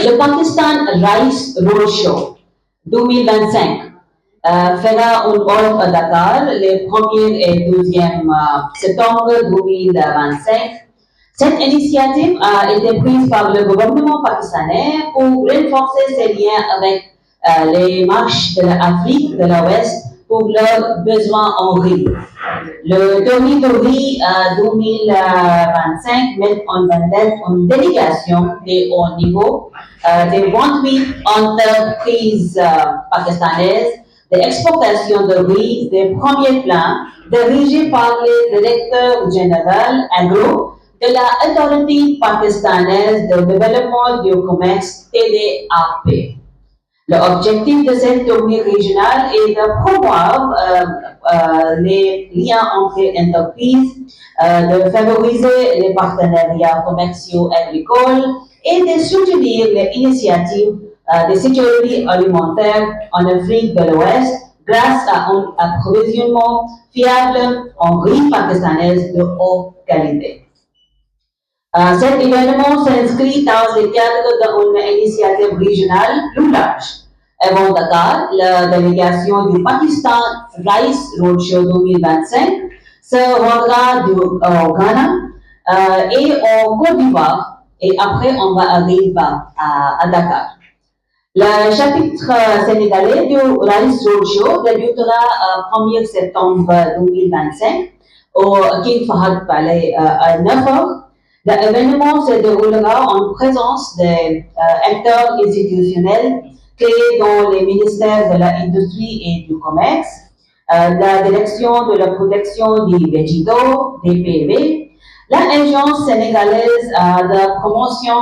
Le Pakistan Rice Roadshow 2025 fera une hôte à Dakar les 1er et 2e septembre 2025. Cette initiative a été prise par le gouvernement pakistanais pour renforcer ses liens avec les marches de l'Afrique de l'Ouest pour leurs besoins en riz. Le Tori 2025 met en vedette une délégation de haut niveau des 28 entreprises pakistanaises d'exportation de riz des premiers plans, dirigées par le directeur général agro de la Autorité pakistanaise de développement du commerce TDAP. L'objectif de cette tournée régionale est de promouvoir les liens entre entreprises, de favoriser les partenariats commerciaux agricoles et de soutenir les initiatives de sécurité alimentaire en Afrique de l'Ouest grâce à un approvisionnement fiable en riz pakistanaise de haute qualité. Cet événement s'inscrit dans le cadre d'une initiative régionale plus large. Avant Dakar, la délégation du Pakistan Rice Roadshow 2025 se rendra au Ghana et au Côte d'Ivoire, et après on va arriver à Dakar. Le chapitre sénégalais du Rice Roadshow débutera le 1er septembre 2025 au King Fahad Palais à 9h. L'événement se déroulera en présence des acteurs institutionnels clés dans les ministères de l'Industrie et du Commerce, la Direction de la protection des végétaux, DPV, l'Agence sénégalaise de promotion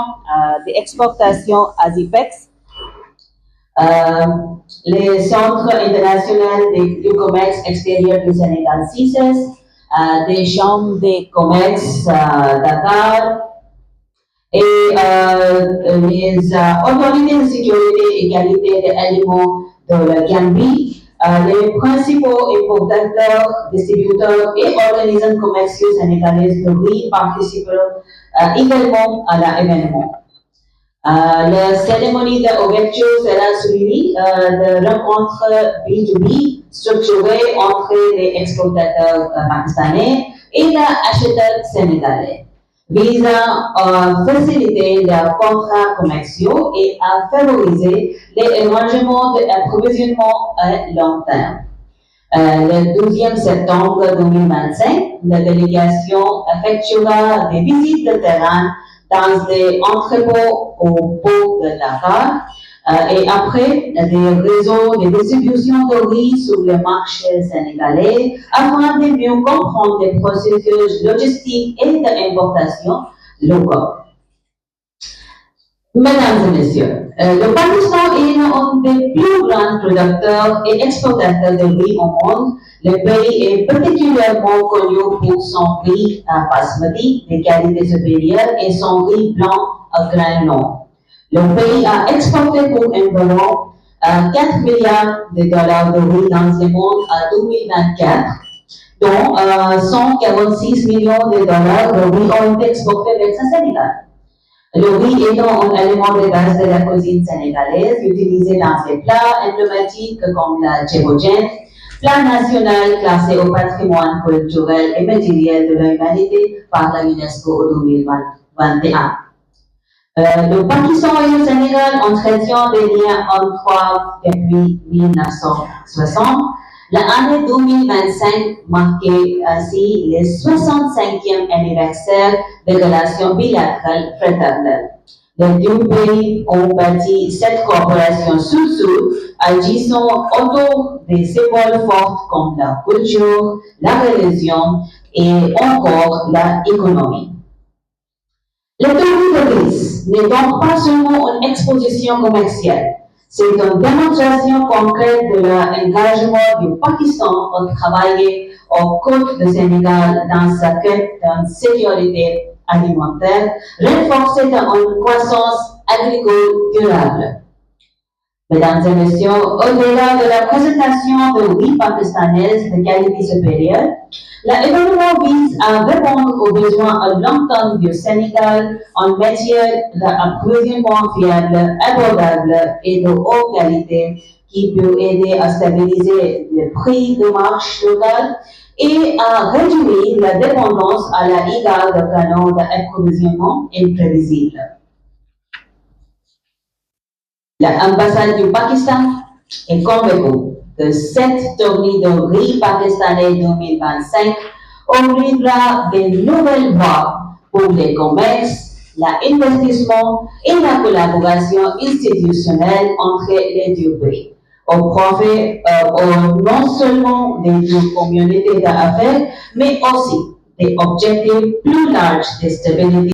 des exportations ASIPEX, les Centres internationaux du commerce extérieur du Sénégal CICES, des chambres de commerce Dakar et les autorités de sécurité et qualité des aliments de la Gambie, les principaux importateurs, distributeurs et organismes commerciaux sénégalais de riz participeront également à l'événement. La cérémonie d'ouverture sera suivie de rencontres B2B structurées entre les exportateurs pakistanais et les acheteurs sénégalais, visant à faciliter les contrats commerciaux et à favoriser les arrangements d'approvisionnement à long terme. Le 12 septembre 2025, la délégation effectuera des visites de terrain dans des entrepôts au port de Dakar et après des réseaux de distribution de riz sur le marché sénégalais afin de mieux comprendre les processus logistiques et d'importation locaux. Mesdames et messieurs, le Pakistan est l'un des plus grands producteurs et exportateurs de riz au monde. Le pays est particulièrement connu pour son riz basmati de qualité supérieure et son riz blanc à grains longs. Le pays a exporté pour environ 4 milliards de dollars de riz dans le monde en 2024, dont 146 millions de dollars de riz ont été exportés vers le Sénégal. Le riz étant un aliment de base de la cuisine sénégalaise utilisé dans des plats emblématiques comme la djebojène, plat national classé au patrimoine culturel et matériel de l'humanité par la UNESCO en 2021. Le Pakistan et le Sénégal entretiennent des liens étroits depuis 1960. L'année 2025 marquait ainsi le 65e anniversaire des relations bilatérales fraternelles. Les deux pays ont bâti cette coopération sous-sous, agissant autour des symboles forts comme la culture, la religion et encore l'économie. Le tournée de riz n'est donc pas seulement une exposition commerciale. C'est une démonstration concrète de l'engagement du Pakistan à travailler aux côtes du Sénégal dans sa quête d'une sécurité alimentaire, renforcée dans une croissance agricole durable. Mesdames et messieurs, au-delà de la présentation de riz pakistanaises de qualité supérieure, l'événement vise à répondre aux besoins à long terme du Sénégal en matière d'approvisionnement fiable, abordable et de haute qualité qui peut aider à stabiliser le prix de marché local et à réduire la dépendance à la l'égard de canaux d'approvisionnement imprévisibles. L'ambassade du Pakistan est convaincue que cette tournée de riz pakistanais 2025 ouvrira de nouvelles voies pour les commerces, l'investissement et la collaboration institutionnelle entre les deux pays, au profit non seulement des deux communautés d'affaires, mais aussi des objectifs plus larges de stabilité